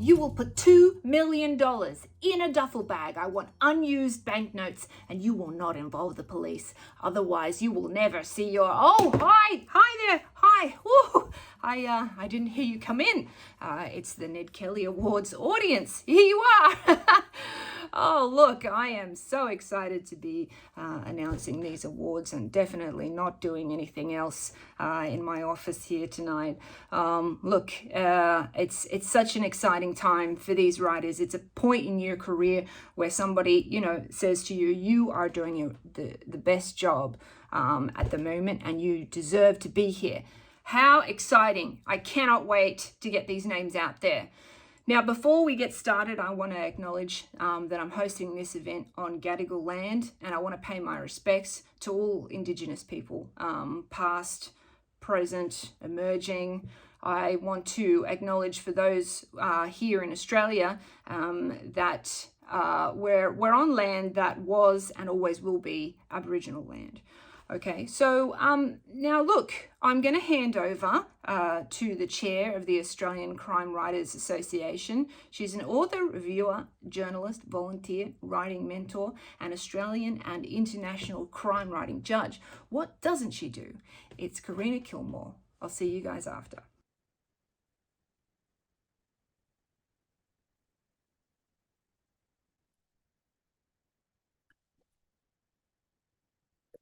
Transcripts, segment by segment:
you will put $2 million in a duffel bag. I want unused banknotes, and you will not involve the police. Otherwise, you will never see your... Oh, hi there. Hi. Woo. I didn't hear you come in. It's the Ned Kelly Awards audience. Here you are. Oh, look, I am so excited to be announcing these awards and definitely not doing anything else in my office here tonight. Look, it's such an exciting time for these writers. It's a point in your career where somebody, says to you, you are doing the best job at the moment and you deserve to be here. How exciting. I cannot wait to get these names out there. Now, before we get started, I want to acknowledge that I'm hosting this event on Gadigal land, and I want to pay my respects to all Indigenous people, past, present, emerging. I want to acknowledge for those here in Australia that we're on land that was and always will be Aboriginal land. Okay, so now look, I'm going to hand over to the chair of the Australian Crime Writers Association. She's an author, reviewer, journalist, volunteer, writing mentor, and Australian and international crime writing judge. What doesn't she do? It's Karina Kilmore. I'll see you guys after.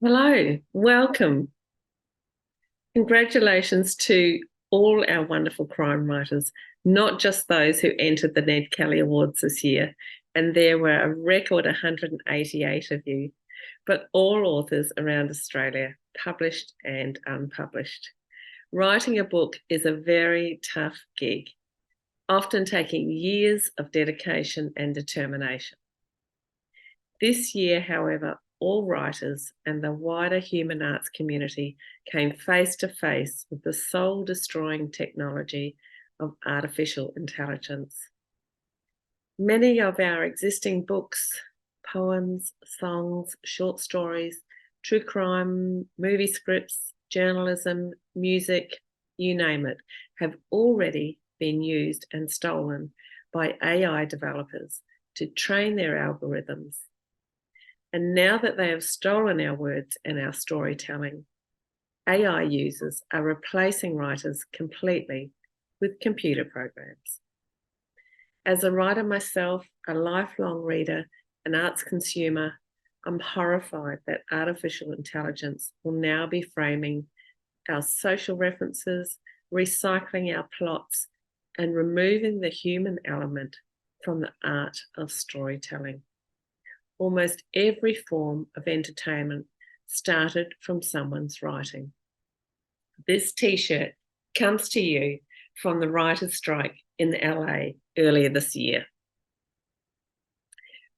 Hello, welcome. Congratulations to all our wonderful crime writers, not just those who entered the Ned Kelly Awards this year, and there were a record 188 of you, but all authors around Australia, published and unpublished. Writing a book is a very tough gig, often taking years of dedication and determination. This year, however, all writers and the wider human arts community came face to face with the soul-destroying technology of artificial intelligence. Many of our existing books, poems, songs, short stories, true crime, movie scripts, journalism, music, you name it, have already been used and stolen by AI developers to train their algorithms. And now that they have stolen our words and our storytelling, AI users are replacing writers completely with computer programs. As a writer myself, a lifelong reader, an arts consumer, I'm horrified that artificial intelligence will now be framing our social references, recycling our plots, and removing the human element from the art of storytelling. Almost every form of entertainment started from someone's writing. This t-shirt comes to you from the writers' strike in LA earlier this year.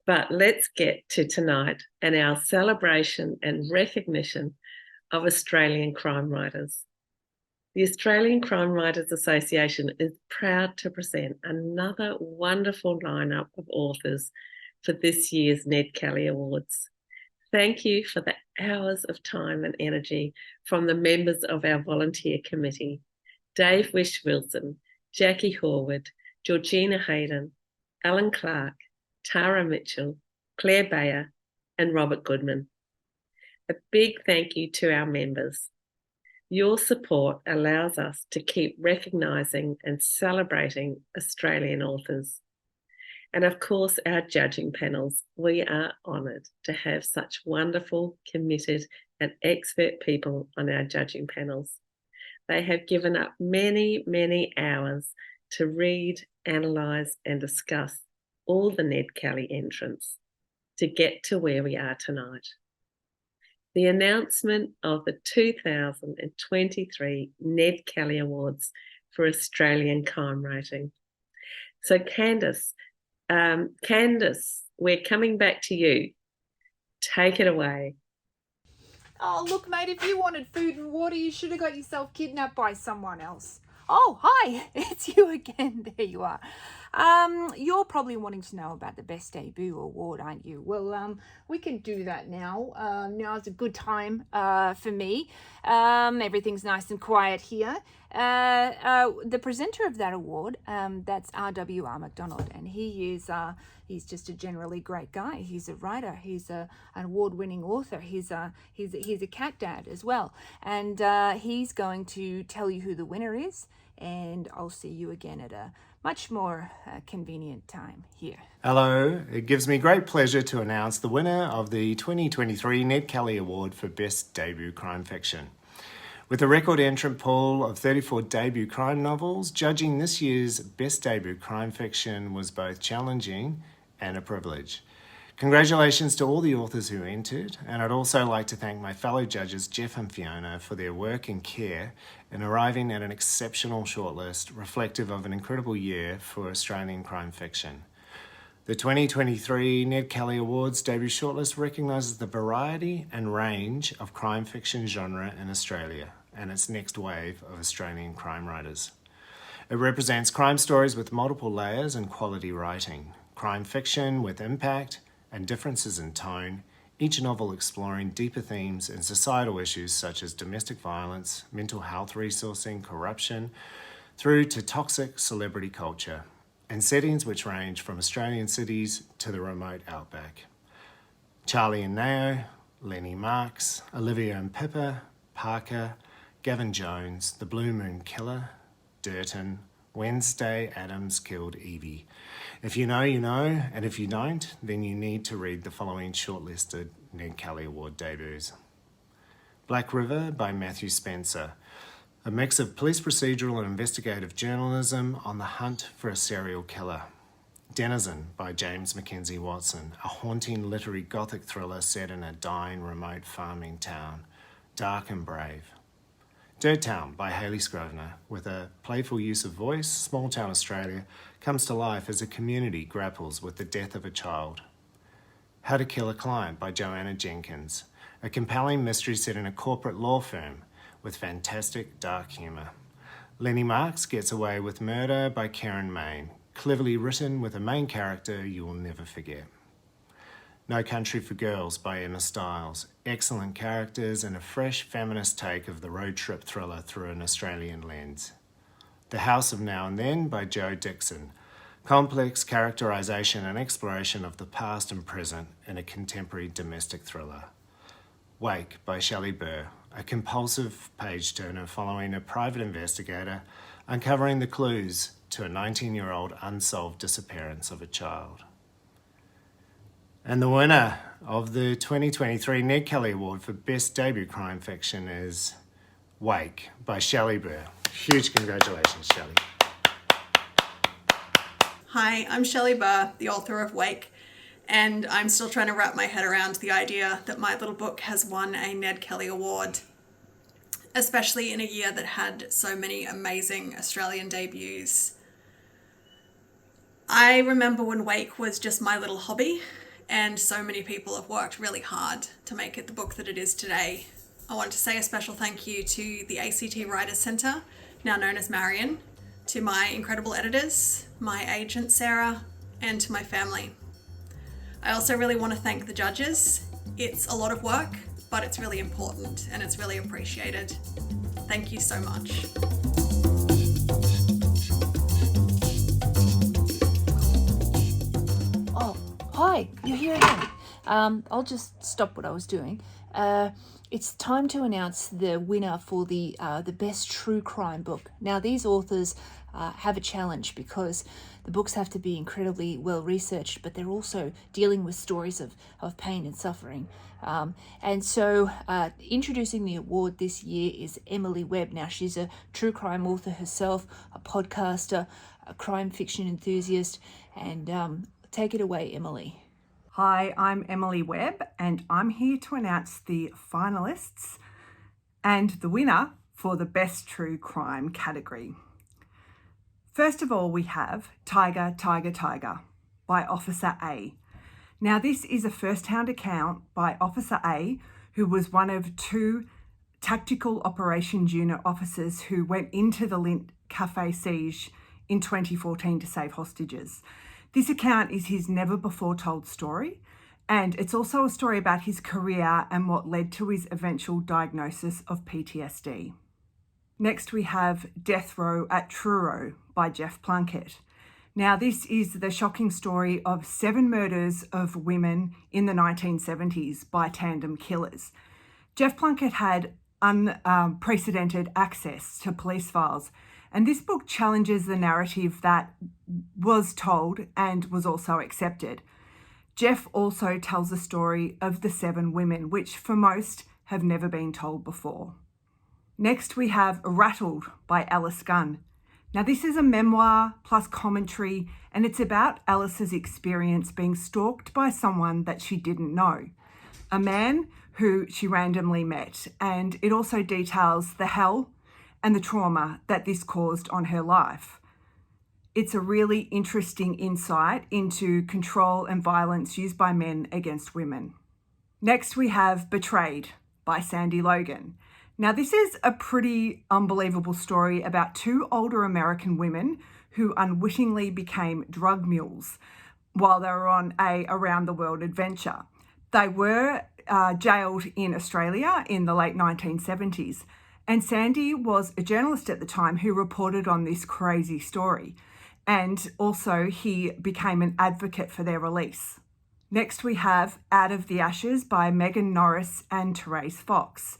But let's get to tonight and our celebration and recognition of Australian crime writers. The Australian Crime Writers Association is proud to present another wonderful lineup of authors for this year's Ned Kelly Awards. Thank you for the hours of time and energy from the members of our volunteer committee, Dave Wish-Wilson, Jackie Horwood, Georgina Hayden, Alan Clark, Tara Mitchell, Claire Bayer, and Robert Goodman. A big thank you to our members. Your support allows us to keep recognising and celebrating Australian authors. And of course, our judging panels. We are honoured to have such wonderful, committed and expert people on our judging panels. They have given up many, many hours to read, analyse and discuss all the Ned Kelly entrants to get to where we are tonight. The announcement of the 2023 Ned Kelly Awards for Australian crime writing. So Candice, we're coming back to you. Take it away. Oh, look, mate, if you wanted food and water, you should have got yourself kidnapped by someone else. Oh, hi, it's you again. There you are. You're probably wanting to know about the Best Debut Award, aren't you? Well, we can do that now. Now's a good time for me. Everything's nice and quiet here. The presenter of that award, that's R.W.R. McDonald, and he's just a generally great guy. He's a writer. He's an award-winning author. He's a cat dad as well, and he's going to tell you who the winner is. And I'll see you again at a much more convenient time here. Hello, it gives me great pleasure to announce the winner of the 2023 Ned Kelly Award for Best Debut Crime Fiction. With a record entrant pool of 34 debut crime novels, judging this year's Best Debut Crime Fiction was both challenging and a privilege. Congratulations to all the authors who entered, and I'd also like to thank my fellow judges Jeff and Fiona for their work and care in arriving at an exceptional shortlist reflective of an incredible year for Australian crime fiction. The 2023 Ned Kelly Awards debut shortlist recognises the variety and range of crime fiction genre in Australia and its next wave of Australian crime writers. It represents crime stories with multiple layers and quality writing, crime fiction with impact and differences in tone, each novel exploring deeper themes and societal issues such as domestic violence, mental health resourcing, corruption, through to toxic celebrity culture, and settings which range from Australian cities to the remote outback. Charlie and Nao, Lenny Marks, Olivia and Pippa, Parker, Gavin Jones, The Blue Moon Killer, Durton, Wednesday Adams Killed Evie. If you know, you know, and if you don't, then you need to read the following shortlisted Ned Kelly Award debuts. Black River by Matthew Spencer, a mix of police procedural and investigative journalism on the hunt for a serial killer. Denizen by James Mackenzie Watson, a haunting literary gothic thriller set in a dying remote farming town, dark and brave. Dirt Town by Hayley Scrivener, with a playful use of voice, small town Australia comes to life as a community grapples with the death of a child. How to Kill a Client by Joanna Jenkins, a compelling mystery set in a corporate law firm with fantastic dark humour. Lenny Marks Gets Away with Murder by Karen Main, cleverly written with a main character you will never forget. No Country for Girls by Emma Stiles, excellent characters and a fresh feminist take of the road trip thriller through an Australian lens. The House of Now and Then by Jo Dixon, complex characterisation and exploration of the past and present in a contemporary domestic thriller. Wake by Shelley Burr, a compulsive page-turner following a private investigator uncovering the clues to a 19-year-old unsolved disappearance of a child. And the winner of the 2023 Ned Kelly Award for Best Debut Crime Fiction is Wake by Shelley Burr. Huge congratulations, Shelley. Hi, I'm Shelley Burr, the author of Wake, and I'm still trying to wrap my head around the idea that my little book has won a Ned Kelly Award, especially in a year that had so many amazing Australian debuts. I remember when Wake was just my little hobby, and so many people have worked really hard to make it the book that it is today. I want to say a special thank you to the ACT Writers Centre, now known as Marion, to my incredible editors, my agent Sarah, and to my family. I also really want to thank the judges. It's a lot of work, but it's really important and it's really appreciated. Thank you so much. Hi, you're here again. I'll just stop what I was doing. It's time to announce the winner for the best true crime book. Now, these authors have a challenge because the books have to be incredibly well researched, but they're also dealing with stories of pain and suffering. And so introducing the award this year is Emily Webb. Now, she's a true crime author herself, a podcaster, a crime fiction enthusiast, and take it away, Emily. Hi, I'm Emily Webb, and I'm here to announce the finalists and the winner for the Best True Crime category. First of all, we have Tiger, Tiger, Tiger by Officer A. Now, this is a first-hand account by Officer A, who was one of two Tactical Operations Unit officers who went into the Lindt Cafe siege in 2014 to save hostages. This account is his never-before-told story, and it's also a story about his career and what led to his eventual diagnosis of PTSD. Next, we have Death Row at Truro by Jeff Plunkett. Now, this is the shocking story of 7 murders of women in the 1970s by tandem killers. Jeff Plunkett had unprecedented access to police files, and this book challenges the narrative that was told and was also accepted. Jeff also tells the story of the 7 women, which for most have never been told before. Next, we have Rattled by Alice Gunn. Now, this is a memoir plus commentary, and it's about Alice's experience being stalked by someone that she didn't know, a man who she randomly met, and it also details the hell and the trauma that this caused on her life. It's a really interesting insight into control and violence used by men against women. Next, we have Betrayed by Sandy Logan. Now, this is a pretty unbelievable story about 2 older American women who unwittingly became drug mules while they were on a around-the-world adventure. They were jailed in Australia in the late 1970s, and Sandy was a journalist at the time who reported on this crazy story, and also he became an advocate for their release. Next, we have Out of the Ashes by Megan Norris and Therese Fox.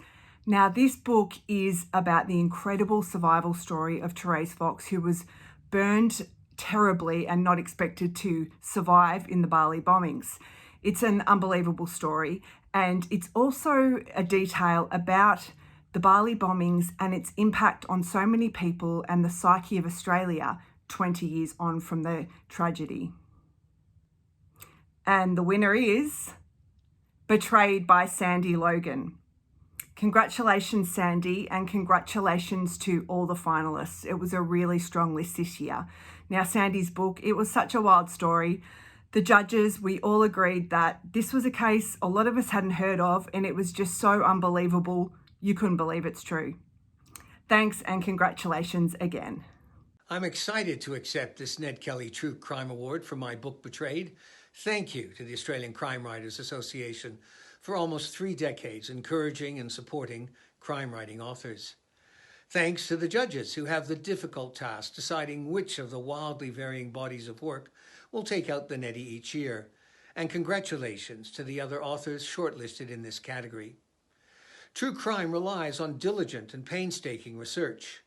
Now, this book is about the incredible survival story of Therese Fox, who was burned terribly and not expected to survive in the Bali bombings. It's an unbelievable story, and it's also a detail about the Bali bombings and its impact on so many people and the psyche of Australia 20 years on from the tragedy. And the winner is Betrayed by Sandy Logan. Congratulations, Sandy, and congratulations to all the finalists. It was a really strong list this year. Now, Sandy's book, it was such a wild story. The judges, we all agreed that this was a case a lot of us hadn't heard of, and it was just so unbelievable, you couldn't believe it's true. Thanks, and congratulations again. I'm excited to accept this Ned Kelly True Crime Award for my book, Betrayed. Thank you to the Australian Crime Writers Association for almost 3 decades encouraging and supporting crime writing authors. Thanks to the judges who have the difficult task deciding which of the wildly varying bodies of work will take out the Nettie each year. And congratulations to the other authors shortlisted in this category. True crime relies on diligent and painstaking research.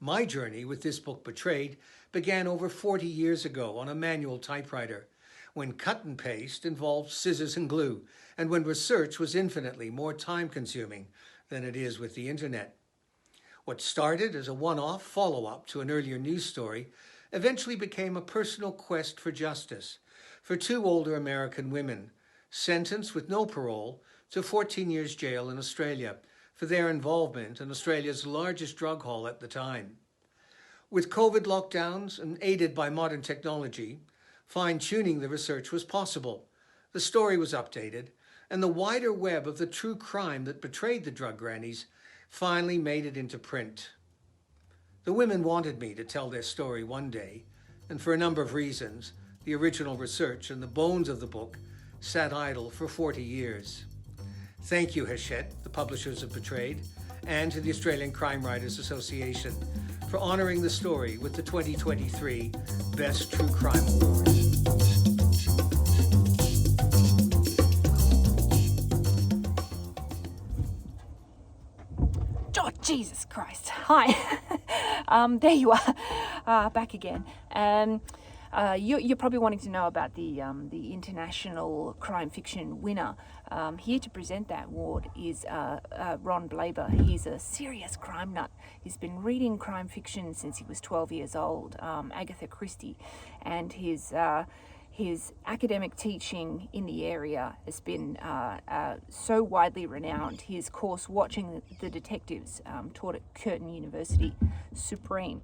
My journey with this book, Betrayed, began over 40 years ago on a manual typewriter, when cut and paste involved scissors and glue, and when research was infinitely more time-consuming than it is with the internet. What started as a one-off follow-up to an earlier news story eventually became a personal quest for justice for 2 older American women, sentenced with no parole to 14 years jail in Australia for their involvement in Australia's largest drug haul at the time. With COVID lockdowns and aided by modern technology, fine-tuning the research was possible. The story was updated, and the wider web of the true crime that betrayed the drug grannies finally made it into print. The women wanted me to tell their story one day, and for a number of reasons, the original research and the bones of the book sat idle for 40 years. Thank you, Hachette, the publishers of Betrayed, and to the Australian Crime Writers Association for honouring the story with the 2023 Best True Crime Award. Oh, Jesus Christ. Hi. There you are, back again. You're probably wanting to know about the International Crime Fiction winner. Here to present that award is Ron Blaber. He's a serious crime nut. He's been reading crime fiction since he was 12 years old, Agatha Christie, and his academic teaching in the area has been so widely renowned. His course, Watching the Detectives, taught at Curtin University, supreme.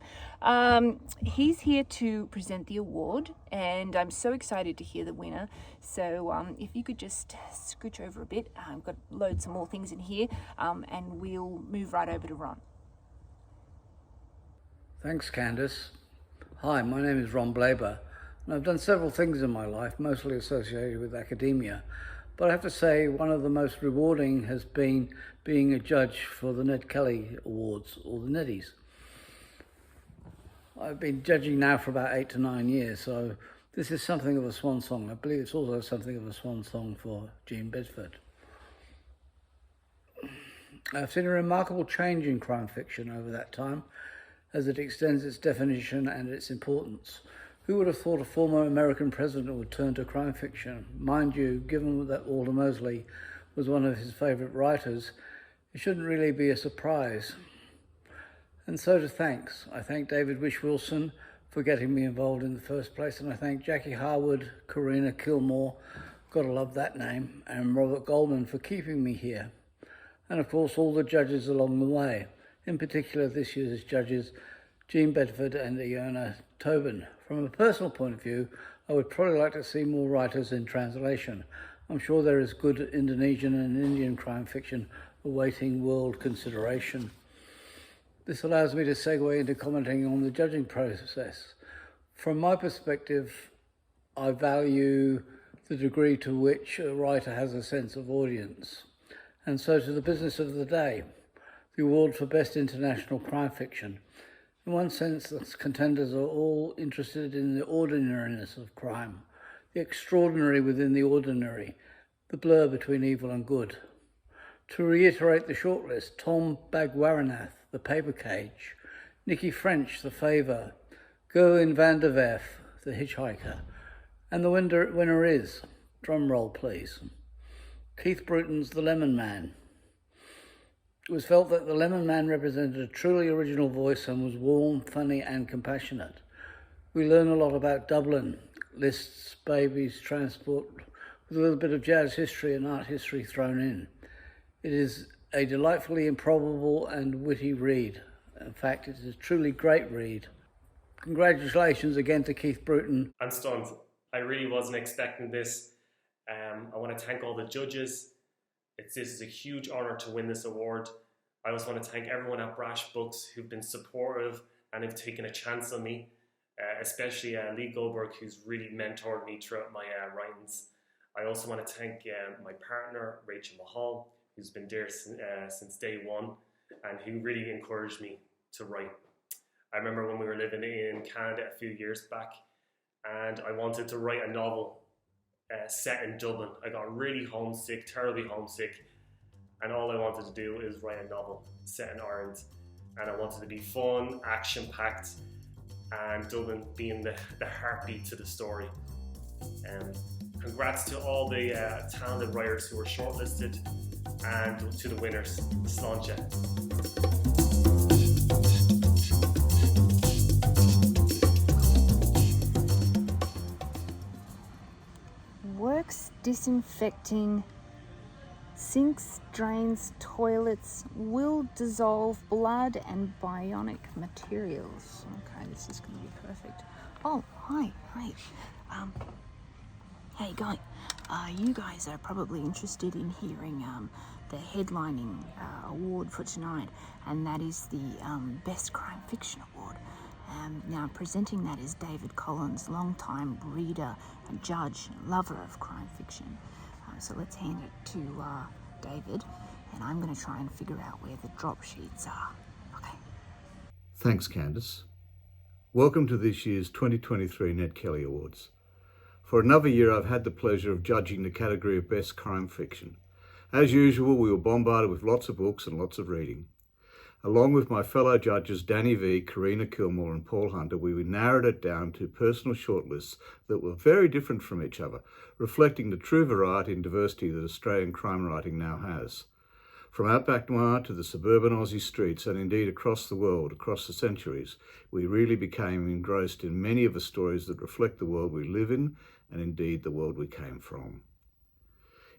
He's here to present the award, and I'm so excited to hear the winner. So if you could just scooch over a bit, I've got loads of more things in here, and we'll move right over to Ron. Thanks, Candice. Hi, my name is Ron Blaber, and I've done several things in my life, mostly associated with academia. But I have to say one of the most rewarding has been being a judge for the Ned Kelly Awards, or the Neddies. I've been judging now for about 8 to 9 years, so this is something of a swan song. I believe it's also something of a swan song for Jean Bedford. I've seen a remarkable change in crime fiction over that time, as it extends its definition and its importance. Who would have thought a former American president would turn to crime fiction? Mind you, given that Walter Mosley was one of his favourite writers, it shouldn't really be a surprise. And so to thanks. I thank David Wish-Wilson for getting me involved in the first place, and I thank Jackie Harwood, Karina Kilmore, gotta love that name, and Robert Goldman for keeping me here. And of course all the judges along the way, in particular this year's judges, Jean Bedford and Iona Tobin. From a personal point of view, I would probably like to see more writers in translation. I'm sure there is good Indonesian and Indian crime fiction awaiting world consideration. This allows me to segue into commenting on the judging process. From my perspective, I value the degree to which a writer has a sense of audience. And so to the business of the day, the award for Best International Crime Fiction. In one sense, the contenders are all interested in the ordinariness of crime, the extraordinary within the ordinary, the blur between evil and good. To reiterate the shortlist, Tom Bagwaranath, The Paper Cage, Nikki French, The Favour, Gerwin van der Werf, The Hitchhiker, and the winner is, drum roll please, Keith Bruton's The Lemon Man. It was felt that The Lemon Man represented a truly original voice and was warm, funny and compassionate. We learn a lot about Dublin, lists, babies, transport, with a little bit of jazz history and art history thrown in. It is a delightfully improbable and witty read. In fact, it is a truly great read. Congratulations again to Keith Bruton. I'm stunned. I really wasn't expecting this. I want to thank all the judges. This is a huge honour to win this award. I also want to thank everyone at Brash Books who've been supportive and have taken a chance on me, especially Lee Goldberg, who's really mentored me throughout my writings. I also want to thank my partner, Rachel Mahal, who's been there since day one and who really encouraged me to write. I remember when we were living in Canada a few years back and I wanted to write a novel set in Dublin. I got really homesick, terribly homesick, and all I wanted to do is write a novel set in Ireland, and I wanted to be fun, action-packed, and Dublin being the heartbeat to the story. Congrats to all the talented writers who were shortlisted, and to the winners. Sláinte. Works disinfecting sinks, drains, toilets, will dissolve blood and bionic materials. Okay, this is going to be perfect. Oh, hi. How you going? You guys are probably interested in hearing the headlining award for tonight, and that is the Best Crime Fiction Award. Now, presenting that is David Collins, long-time reader and judge, lover of crime fiction. So let's hand it to David, and I'm going to try and figure out where the drop sheets are. Okay. Thanks, Candice. Welcome to this year's 2023 Ned Kelly Awards. For another year, I've had the pleasure of judging the category of Best Crime Fiction. As usual, we were bombarded with lots of books and lots of reading. Along with my fellow judges Danny V, Karina Kilmore and Paul Hunter, we narrowed it down to personal shortlists that were very different from each other, reflecting the true variety and diversity that Australian crime writing now has. From outback noir to the suburban Aussie streets and indeed across the world, across the centuries, we really became engrossed in many of the stories that reflect the world we live in and indeed the world we came from.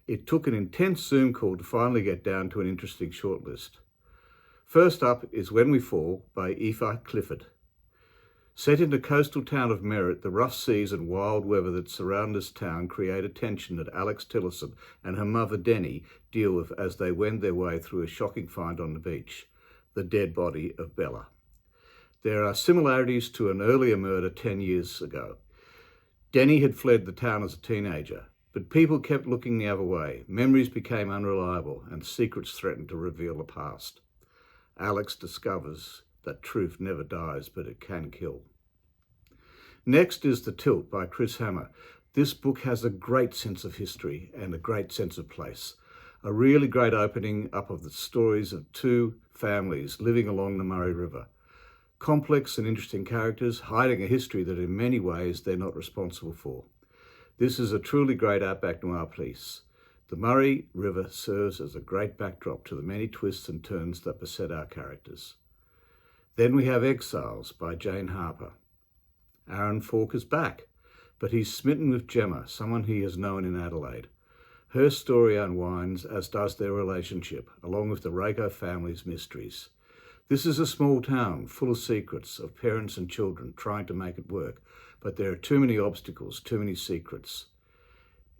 It took an intense Zoom call to finally get down to an interesting shortlist. First up is When We Fall by Aoife Clifford. Set in the coastal town of Merritt, the rough seas and wild weather that surround this town create a tension that Alex Tillotson and her mother Denny deal with as they wend their way through a shocking find on the beach, the dead body of Bella. There are similarities to an earlier murder 10 years ago. Denny had fled the town as a teenager, but people kept looking the other way. Memories became unreliable and secrets threatened to reveal the past. Alex discovers that truth never dies, but it can kill. Next is The Tilt by Chris Hammer. This book has a great sense of history and a great sense of place. A really great opening up of the stories of two families living along the Murray River. Complex and interesting characters hiding a history that in many ways they're not responsible for. This is a truly great outback noir piece. The Murray River serves as a great backdrop to the many twists and turns that beset our characters. Then we have Exiles by Jane Harper. Aaron Falk is back, but he's smitten with Gemma, someone he has known in Adelaide. Her story unwinds, as does their relationship, along with the Rako family's mysteries. This is a small town full of secrets of parents and children trying to make it work, but there are too many obstacles, too many secrets.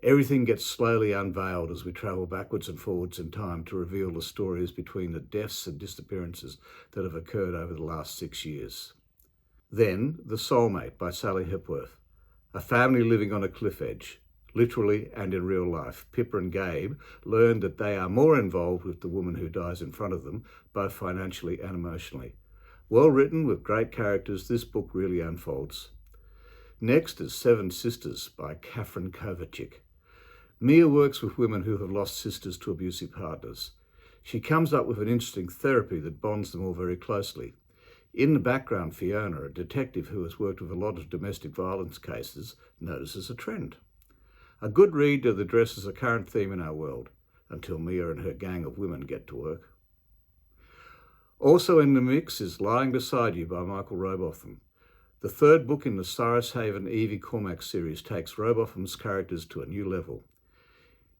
Everything gets slowly unveiled as we travel backwards and forwards in time to reveal the stories between the deaths and disappearances that have occurred over the last 6 years. Then, The Soulmate by Sally Hepworth. A family living on a cliff edge, literally and in real life. Pippa and Gabe learn that they are more involved with the woman who dies in front of them, both financially and emotionally. Well written with great characters, this book really unfolds. Next is Seven Sisters by Catherine Kovacic. Mia works with women who have lost sisters to abusive partners. She comes up with an interesting therapy that bonds them all very closely. In the background, Fiona, a detective who has worked with a lot of domestic violence cases, notices a trend. A good read that addresses a current theme in our world, until Mia and her gang of women get to work. Also in the mix is Lying Beside You by Michael Robotham. The third book in the Cyrus Haven Evie Cormack series takes Robotham's characters to a new level.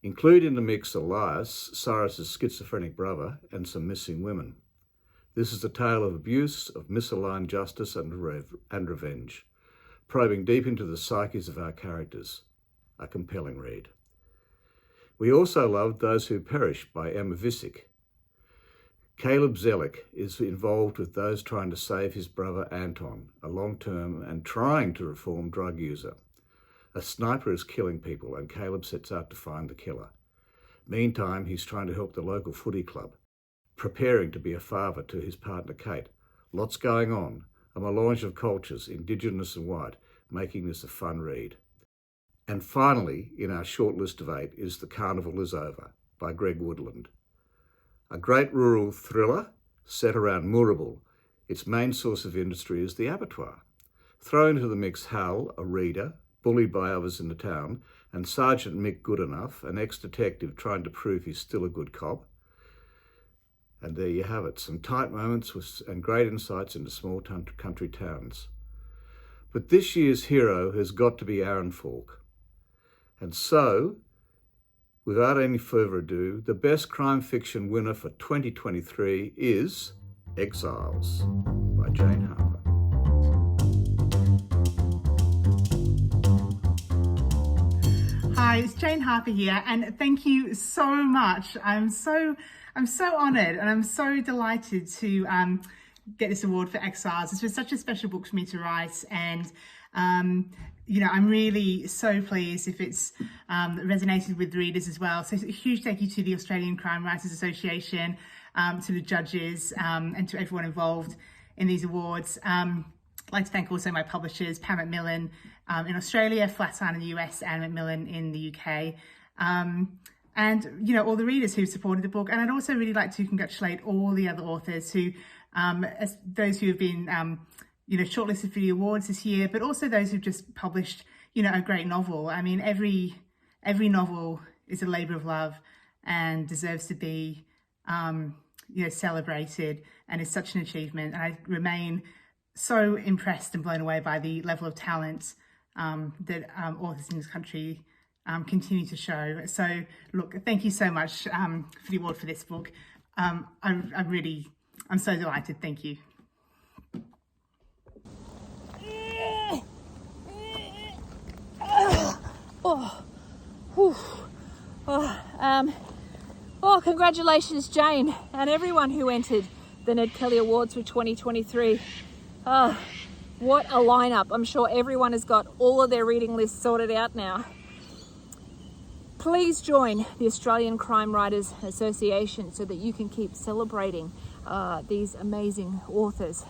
Include in the mix Elias, Cyrus's schizophrenic brother, and some missing women. This is a tale of abuse, of misaligned justice and revenge, probing deep into the psyches of our characters. A compelling read. We also loved Those Who Perish by Emma Visick. Caleb Zellick is involved with those trying to save his brother Anton, a long-term and trying to reform drug user. A sniper is killing people and Caleb sets out to find the killer. Meantime, he's trying to help the local footy club, preparing to be a father to his partner Kate. Lots going on, a melange of cultures, Indigenous and white, making this a fun read. And finally, in our short list of 8 is The Carnival Is Over by Greg Woodland. A great rural thriller set around Moorabool. Its main source of industry is the abattoir. Throw into the mix Hal, a reader, bullied by others in the town, and Sergeant Mick Goodenough, an ex-detective trying to prove he's still a good cop. And there you have it, some tight moments and great insights into small country towns. But this year's hero has got to be Aaron Falk. And so, without any further ado, the best crime fiction winner for 2023 is Exiles by Jane Harper. Hi, it's Jane Harper here, and thank you so much. I'm so honoured, and I'm so delighted to get this award for Exiles. It's been such a special book for me to write, and you know, I'm really so pleased if it's resonated with readers as well. So a huge thank you to the Australian Crime Writers Association, to the judges, and to everyone involved in these awards. I'd like to thank also my publishers, Pam Macmillan in Australia, Flatiron in the US, and Macmillan in the UK. And, you know, all the readers who supported the book. And I'd also really like to congratulate all the other authors who, those who have been, you know, shortlisted for the awards this year, but also those who've just published, you know, a great novel. I mean, every novel is a labour of love and deserves to be, you know, celebrated, and is such an achievement. And I remain so impressed and blown away by the level of talent that authors in this country continue to show. So, look, thank you so much for the award for this book. I'm so delighted. Thank you. Congratulations, Jane, and everyone who entered the Ned Kelly Awards for 2023. Oh, what a lineup. I'm sure everyone has got all of their reading lists sorted out now. Please join the Australian Crime Writers Association so that you can keep celebrating these amazing authors.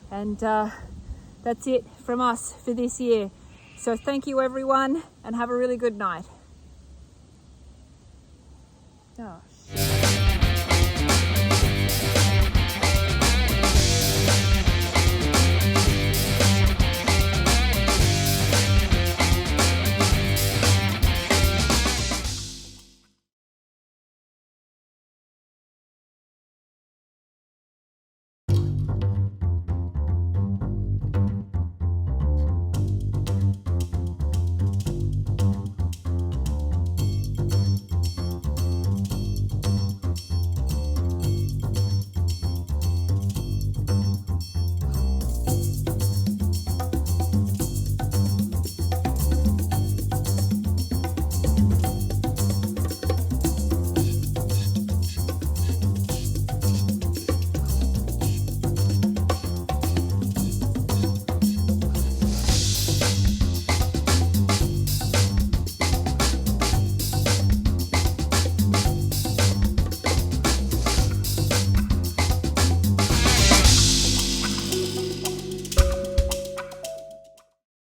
And that's it from us for this year. So thank you everyone and have a really good night. Oh.